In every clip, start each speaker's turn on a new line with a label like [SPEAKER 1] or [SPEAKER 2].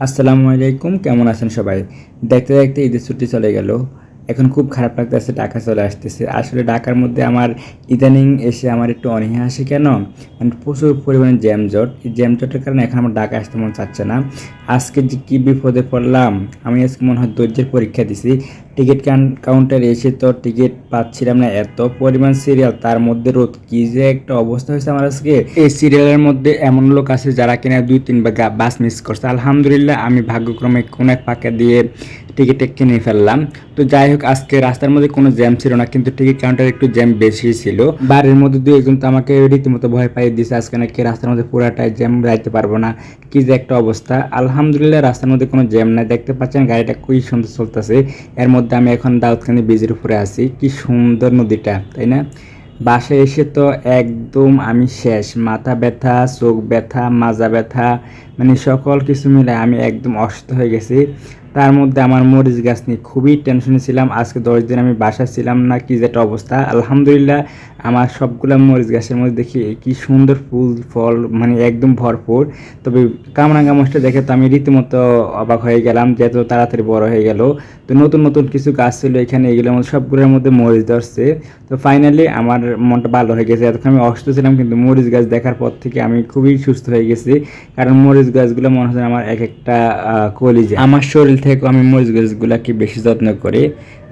[SPEAKER 1] আসসালামু আলাইকুম, কেমন আছেন সবাই? দেখতে দেখতে ঈদের ছুটি চলে গেল। এখন খুব খারাপ লাগতেছে, ঢাকা চলে আসতেছে। আসলে ঢাকার মধ্যে আমার ইদানিং এসে আমার একটু অনীহা আসে কেন, মানে প্রচুর পরিমাণে জ্যামজট। এই জ্যামজটের কারণে এখন আমার ঢাকা আসতে মন চাচ্ছে না। আজকে যে কী বিপদে পড়লাম, আমি আজকে মনে হয় ধৈর্যের পরীক্ষা দিছি। টিকিট কাউন্টারে এসে তো টিকিট পাচ্ছিলাম না, এত পরিমাণ সিরিয়াল, তার মধ্যে রোদ, কি যে একটা অবস্থা হয়েছে আমার আজকে। এই সিরিয়ালের মধ্যে এমন লোক আছে যারা কিনা 2-3 বার বাস মিস করছে। আলহামদুলিল্লাহ আমি ভাগ্যক্রমে কোনো এক ফাঁকা দিয়ে টিকিট কিনে ফেললাম। তো যাই হোক, আজকে রাস্তার মধ্যে কোনো জ্যাম ছিল না, কিন্তু টিকিট কাউন্টারে একটু জ্যাম বেশি ছিল। বাড়ির মধ্যে দুই একজন তো আমাকে রীতিমতো ভয় পাইয়ে দিয়েছে, আজকে নাকি রাস্তার মধ্যে পুরাটাই জ্যাম, যাইতে পারবো না, কি যে একটা অবস্থা। আলহামদুলিল্লাহ রাস্তার মধ্যে কোনো জ্যাম নাই, দেখতে পাচ্ছেন গাড়িটা খুবই সুন্দর চলতেছে। এর মধ্যে আমি এখন দাউদকান্দি ব্রিজের উপরে আছি, কি সুন্দর নদীটা, তাই না? বাসায় এসে তো একদম আমি শেষ, মাথা ব্যথা, চোখ ব্যথা, মাজা ব্যথা, মানে সকল কিছু মিলে আমি একদম অসুস্থ হয়ে গেছি। তার মধ্যে আমার মরিচ গাছ নিয়ে খুবই টেনশনে ছিলাম। আজকে 10 দিন আমি বাসা ছিলাম না, কি যেটা অবস্থা। আলহামদুলিল্লাহ আমার সবগুলো মরিচ গাছের মধ্যে দেখি কি সুন্দর ফুল ফল, মানে একদম ভরপুর। তবে কামরাঙ্গা মরিচটা দেখে তো আমি রীতিমতো অবাক হয়ে গেলাম যে এত তাড়াতাড়ি বড় হয়ে গেল। তো নতুন নতুন কিছু গাছ ছিল এখানে, এগুলোর মধ্যে সবগুলোর মধ্যে মরিচ ধরছে। তো ফাইনালি আমার মনটা ভালো হয়ে গেছে। এতক্ষণ আমি অসুস্থ ছিলাম, কিন্তু মরিচ গাছ দেখার পর থেকে আমি খুবই সুস্থ হয়ে গেছি। কারণ মরিচ গাছগুলো মনে হচ্ছে আমার এক একটা কলিজা। আমার শরীর থেকে আমি মরিচ গাছগুলোকে বেশি যত্ন করি।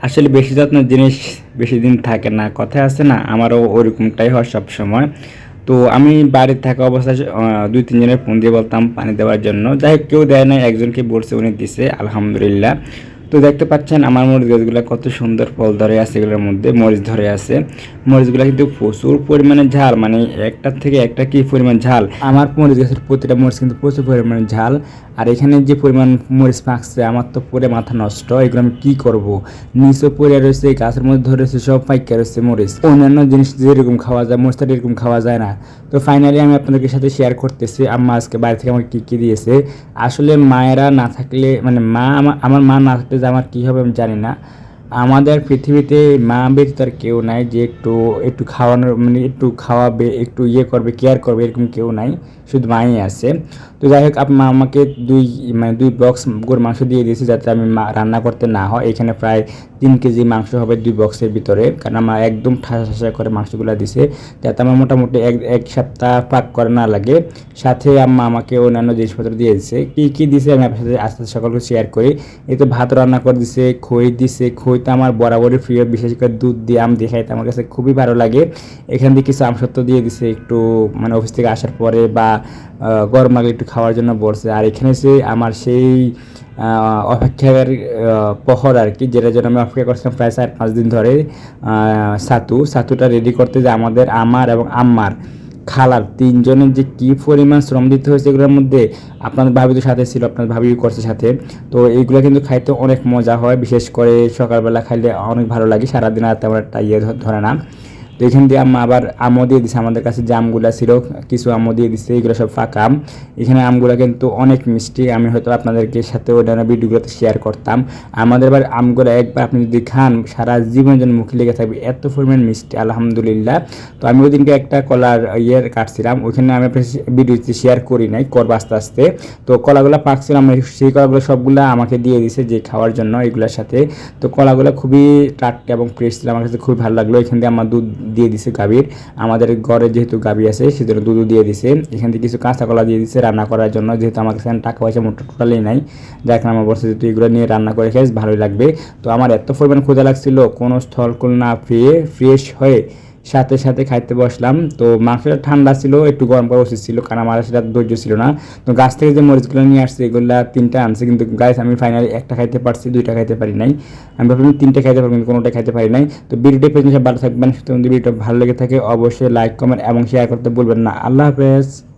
[SPEAKER 1] আসলে বেশি যত্নের জিনিস বেশি দিন থাকে না, কথায় আছে না, আমারও ওরকমটাই হয় সব সময়। তো আমি বাড়িতে থাকা অবস্থায় 2-3 জনের ফোন দিয়ে বলতাম পানি দেওয়ার জন্য। যাই হোক, কেউ দেয় না, একজনকে বলছে, উনি দিছে, আলহামদুলিল্লাহ। তো দেখতে পাচ্ছেন আমার মরিচ গাছগুলো কত সুন্দর ফল ধরে আছে, এগুলোর মধ্যে মরিচ ধরে আছে। মরিচগুলো কিন্তু প্রচুর পরিমাণে ঝাল, মানে একটার থেকে একটা কি পরিমাণ ঝাল। আমার মরিচ গাছের প্রতিটা মরিচ কিন্তু প্রচুর পরিমাণে ঝাল। আর এখানে যে পরিমাণ মরিচ পাকছে আমার তো পুরো মাথা নষ্ট, এগুলো আমি কী করবো। নিচে পড়ে রয়েছে, গাছের মধ্যে ধরেছে, সব পাইকা রয়েছে মরিচ। অন্যান্য জিনিস যেরকম খাওয়া যায় মরিচটা এরকম খাওয়া যায় না। তো ফাইনালি আমি আপনাদের সাথে শেয়ার করতেছি আম্মা আজকে বাড়ি থেকে আমাকে কী কী দিয়েছে। আসলে মায়েরা না থাকলে, মানে আমার মা না থাকলে যে আমার কী হবে আমি জানি না। আমাদের পৃথিবীতে মা ব্যতীত আর কেউ নাই যে একটু একটু খাওয়ানোর, মানে একটু খাওয়াবে, একটু ইয়ে করবে, কেয়ার করবে, এরকম কেউ নাই, শুধু মাই আছে। তো যাই হোক, মা আমাকে দুই বক্স গরুর মাংস দিয়ে দিয়েছে, যাতে আমি রান্না করতে না হয়। এখানে প্রায় 3 কেজি মাংস হবে 2 বক্সের ভিতরে, কারণ আমার একদম ঠাসা ঠাসা করে মাংসগুলো দিছে, যাতে আমার মোটামুটি এক সপ্তাহ পাক করে না লাগে। সাথে আম্মা আমাকে অন্যান্য জিনিসপত্র দিয়ে দিছে। কী কী দিছে আমি আপনার সাথে আস্তে আস্তে সকলকে শেয়ার করি। এই তো ভাত রান্না করে দিছে, খই দিছে, খই তো আমার বরাবরই প্রিয়, বিশেষ করে দুধ দিয়ে আম দিয়ে খাইতে আমার কাছে খুবই ভালো লাগে। এখান থেকে কিছু আমসত্ব দিয়ে দিছে একটু, মানে অফিস থেকে আসার পরে বা গরম লাগলে একটু খাওয়ার জন্য বলছে। আর এখানে সে আমার সেই অপেক্ষার প্রহর আর কি, যেটার জন্য আমি অপেক্ষা করছিলাম প্রায় 4-5 দিন ধরে। ছাতুটা রেডি করতে, যে আমার এবং আম্মার খালার 3 জনের যে কী পরিমাণ শ্রম দিতে হয়েছে এগুলোর মধ্যে। আপনাদের ভাবি তো সাথে ছিল, আপনার ভাবি করছে সাথে। তো এইগুলো কিন্তু খাইতে অনেক মজা হয়, বিশেষ করে সকালবেলা খাইলে অনেক ভালো লাগে, সারাদিন আর তেমন একটা ইয়ে ধরে না। তো এখান দিয়ে আম্মা আবার আমও দিয়ে দিছে, আমাদের কাছে যে আমগুলো ছিল কিছু আমও দিয়ে দিচ্ছে, এগুলো সব ফাঁকা আম। এখানে আমগুলো কিন্তু অনেক মিষ্টি, আমি হয়তো আপনাদেরকে সাথে অন্যান্য ভিডিওগুলোতে শেয়ার করতাম। আমাদের এবার আমগুলো একবার আপনি যদি খান সারা জীবনের জন্য মুখে লেগে থাকবে, এত পরিমাণ মিষ্টি, আলহামদুলিল্লাহ। তো আমি ওই দিনকে একটা কলার কাটছিলাম, ওইখানে আমি আপনার ভিডিওতে শেয়ার করি নাই, করবো আস্তে আস্তে। তো কলাগুলো পাকছিলাম, সেই কলাগুলো সবগুলো আমাকে দিয়ে দিছে যে খাওয়ার জন্য এগুলোর সাথে। তো কলাগুলো খুবই টাটকা এবং ফ্রেশ ছিল, আমার কাছে খুবই ভালো লাগলো। এখান দিয়ে আমার দুধ দিয়ে দিছে গাভীর, আমাদের ঘরে যেহেতু গাভী আছে সেজন্য দুধও দিয়ে দিছে। এখান থেকে কিছু কাঁচা কলা দিয়ে দিছে রান্না করার জন্য, যেহেতু আমার কাছে টাকা পয়সা মোটা টোটালি নাই। যার কারণে আমার বলছে যে তুই এগুলো নিয়ে রান্না করে খাইস, ভালোই লাগবে। তো আমার এত পরিমাণ ক্ষুধা লাগছিল, কোনো স্থলকুল না পেয়ে ফ্রেশ হয়ে সাথে সাথে খাইতে বসলাম। তো মাংসটা ঠান্ডা ছিল, একটু গরম করা উচিত ছিল, কারণ আমার সেটা ধৈর্য ছিল না। তো গাছ থেকে যে মরিচগুলো নিয়ে আসছে এগুলো 3টা আনছে, কিন্তু গাছ আমি ফাইনালি একটা খাইতে পারছি, 2টা খাইতে পারি নাই। আমি ভাবলাম 3টে খাইতে পারবো, কিন্তু কোনোটা খাইতে পারি নাই। তো ভিডিওটি পেছনে ভালো থাকবেন, যদি ভিডিওটা ভালো লেগে থাকে অবশ্যই লাইক, কমেন্ট এবং শেয়ার করতে ভুলবেন না। আল্লাহ হাফেজ।